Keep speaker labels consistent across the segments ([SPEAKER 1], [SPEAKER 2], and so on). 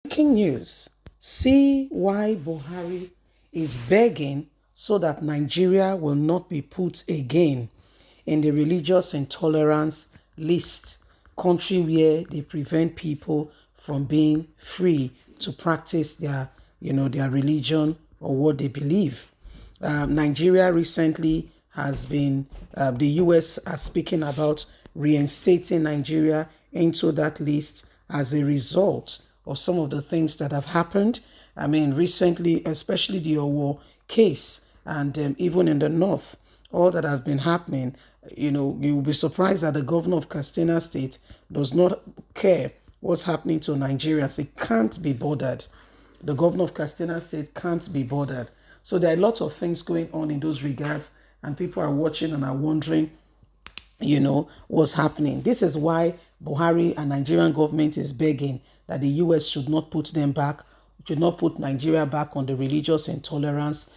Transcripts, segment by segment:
[SPEAKER 1] Breaking news. See why Buhari is begging so that Nigeria will not be put again in the religious intolerance list, country where they prevent people from being free to practice their religion or what they believe. Nigeria recently has been, the US are speaking about reinstating Nigeria into that list as a result of some of the things that have happened. I mean, recently, especially the Owo case, and even in the north, all that has been happening, you'll be surprised that the governor of Katsina State does not care what's happening to Nigerians. He can't be bothered. The governor of Katsina State can't be bothered. So there are a lot of things going on in those regards, and people are watching and are wondering, what's happening. This is why Buhari and Nigerian government is begging that the US should not put them back, should not put Nigeria back on the religious intolerance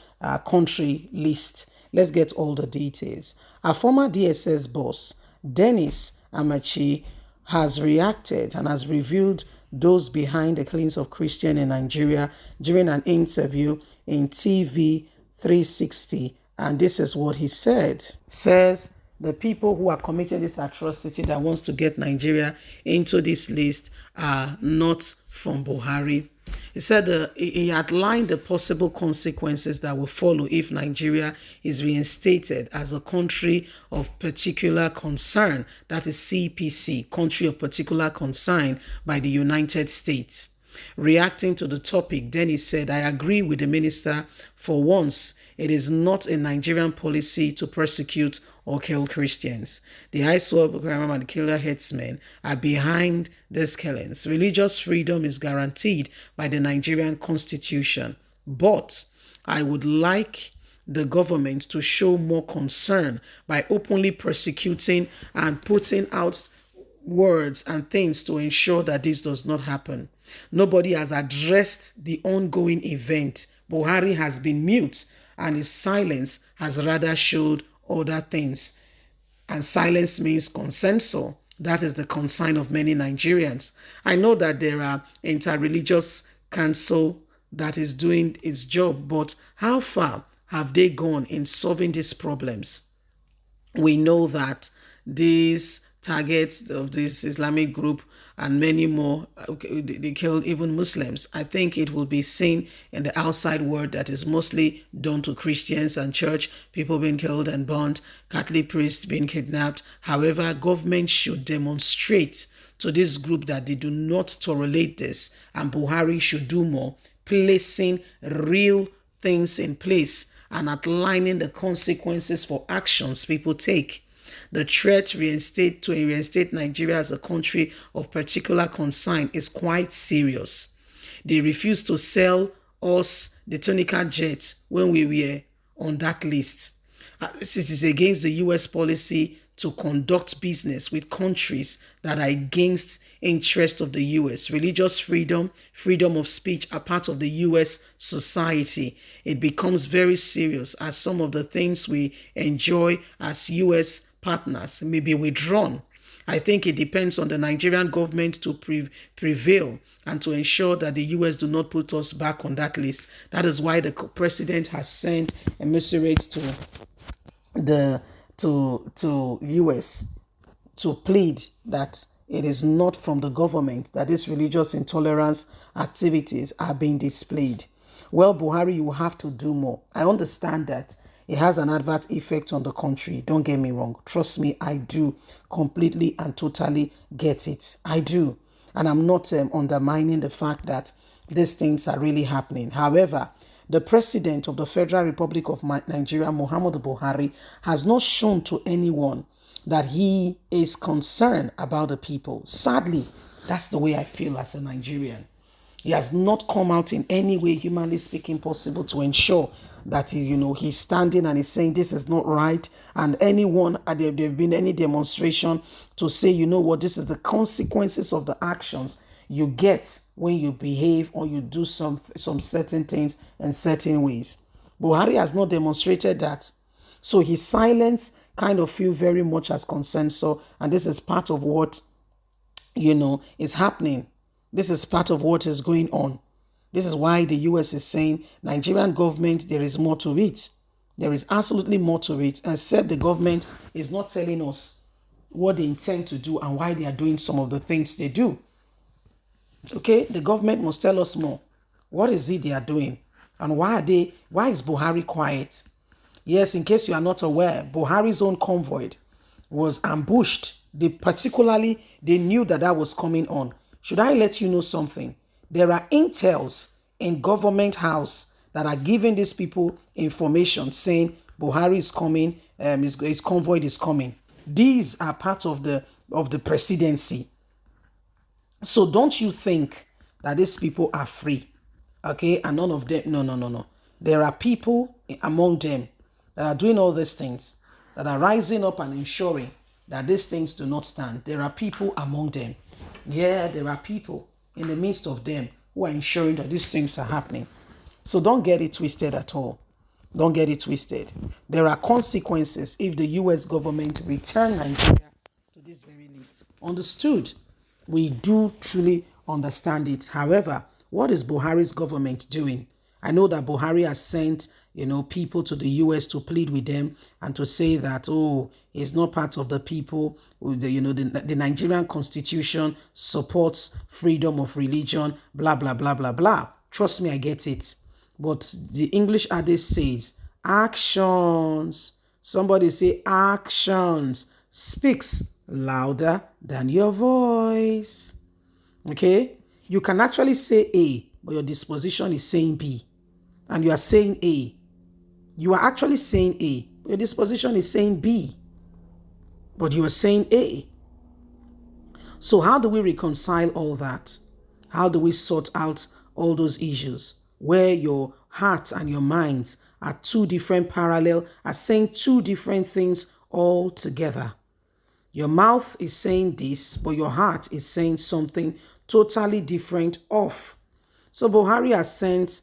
[SPEAKER 1] country list. Let's get all the details. Our former DSS boss, Dennis Amachi, has reacted and has revealed those behind the killings of Christians in Nigeria during an interview in TV 360. And this is what he said. Says the people who are committing this atrocity that wants to get Nigeria into this list are not from Buhari. He said he outlined the possible consequences that will follow if Nigeria is reinstated as a country of particular concern, that is CPC, country of particular concern by the United States. Reacting to the topic, then he said, I agree with the minister. For once, it is not a Nigerian policy to persecute or kill Christians. The ISWAP and killer headsmen are behind these killings. Religious freedom is guaranteed by the Nigerian constitution. But I would like the government to show more concern by openly persecuting and putting out words and things to ensure that this does not happen. Nobody has addressed the ongoing event. Buhari has been mute, and his silence has rather showed other things. And silence means consensus. That is the concern of many Nigerians. I know that there are interreligious council that is doing its job, but how far have they gone in solving these problems? We know that these targets of this Islamic group and many more, they killed even Muslims. I think it will be seen in the outside world that is mostly done to Christians and church, people being killed and burned, Catholic priests being kidnapped. However, government should demonstrate to this group that they do not tolerate this, and Buhari should do more, placing real things in place and outlining the consequences for actions people take. The threat to reinstate Nigeria as a country of particular concern is quite serious. They refused to sell us the Tonica jet when we were on that list. This is against the US policy to conduct business with countries that are against interests of the US. Religious freedom, freedom of speech are part of the US society. It becomes very serious as some of the things we enjoy as US partners may be withdrawn. I think it depends on the Nigerian government to prevail and to ensure that the US do not put us back on that list. That is why the president has sent emissaries to the US to plead that it is not from the government that these religious intolerance activities are being displayed. Well, Buhari, you will have to do more. I understand that it has an adverse effect on the country. Don't get me wrong. Trust me, I do completely and totally get it. I do. And I'm not undermining the fact that these things are really happening. However, the president of the Federal Republic of Nigeria, Muhammadu Buhari, has not shown to anyone that he is concerned about the people. Sadly, that's the way I feel as a Nigerian. He has not come out in any way, humanly speaking, possible to ensure that he's standing and he's saying this is not right. And anyone, there have been any demonstration to say, you know what, this is the consequences of the actions you get when you behave or you do some certain things in certain ways. Buhari has not demonstrated that. So his silence kind of feel very much as consensus, and this is part of what is happening. This is part of what is going on. This is why the US is saying, Nigerian government, there is more to it. There is absolutely more to it, except the government is not telling us what they intend to do and why they are doing some of the things they do. Okay, the government must tell us more. What is it they are doing? And why is Buhari quiet? Yes, in case you are not aware, Buhari's own convoy was ambushed. They knew that was coming on. Should I let you know something? There are intels in government house that are giving these people information saying Buhari is coming, his convoy is coming. These are part of the presidency. So don't you think that these people are free? Okay, and none of them, no. There are people among them that are doing all these things, that are rising up and ensuring that these things do not stand. There are people among them. Yeah, there are people in the midst of them who are ensuring that these things are happening. So don't get it twisted at all. Don't get it twisted. There are consequences if the US government return Nigeria to this very list. Understood? We do truly understand it. However, what is Buhari's government doing? I know that Buhari has sent, people to the US to plead with them and to say that, he's not part of the people. The Nigerian constitution supports freedom of religion, blah, blah, blah, blah, blah. Trust me, I get it. But the English adage says, actions. Somebody say actions speaks louder than your voice. Okay? You can actually say A, but your disposition is saying B. And you are saying A. You are actually saying A, but your disposition is saying B. But you are saying A. So how do we reconcile all that? How do we sort out all those issues where your heart and your minds are two different parallel, are saying two different things all together? Your mouth is saying this, but your heart is saying something totally different off. So Buhari has sent,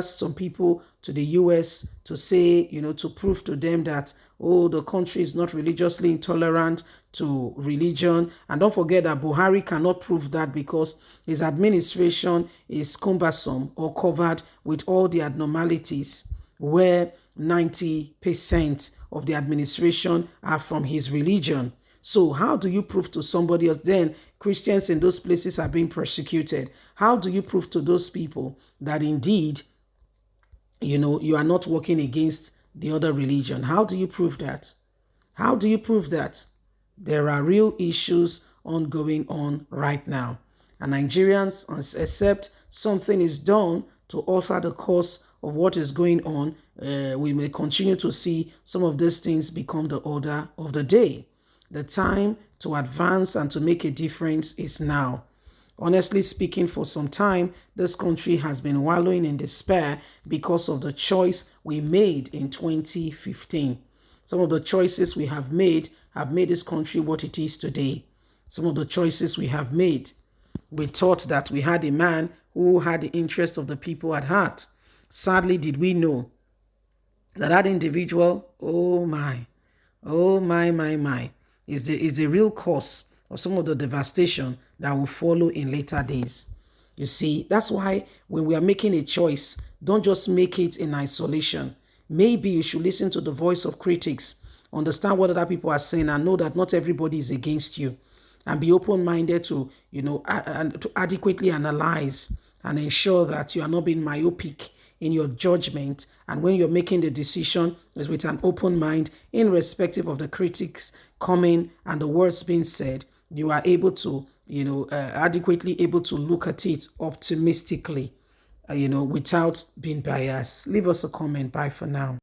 [SPEAKER 1] some people to the US to say, to prove to them that, the country is not religiously intolerant to religion. And don't forget that Buhari cannot prove that because his administration is cumbersome or covered with all the abnormalities where 90% of the administration are from his religion. So how do you prove to somebody else? Then Christians in those places are being persecuted. How do you prove to those people that indeed, you are not working against the other religion? How do you prove that? How do you prove that? There are real issues ongoing on right now. And Nigerians, except something is done to alter the course of what is going on, we may continue to see some of these things become the order of the day. The time to advance and to make a difference is now. Honestly speaking, for some time, this country has been wallowing in despair because of the choice we made in 2015. Some of the choices we have made this country what it is today. Some of the choices we have made. We thought that we had a man who had the interest of the people at heart. Sadly, did we know that individual, oh my, is the real cause of some of the devastation that will follow in later days. You see, that's why when we are making a choice, don't just make it in isolation. Maybe you should listen to the voice of critics, understand what other people are saying, and know that not everybody is against you. And be open-minded to, to adequately analyze and ensure that you are not being myopic in your judgment. And when you're making the decision, is with an open mind, irrespective of the critics coming and the words being said, you are able to, adequately able to look at it optimistically, without being biased. Leave us a comment. Bye for now.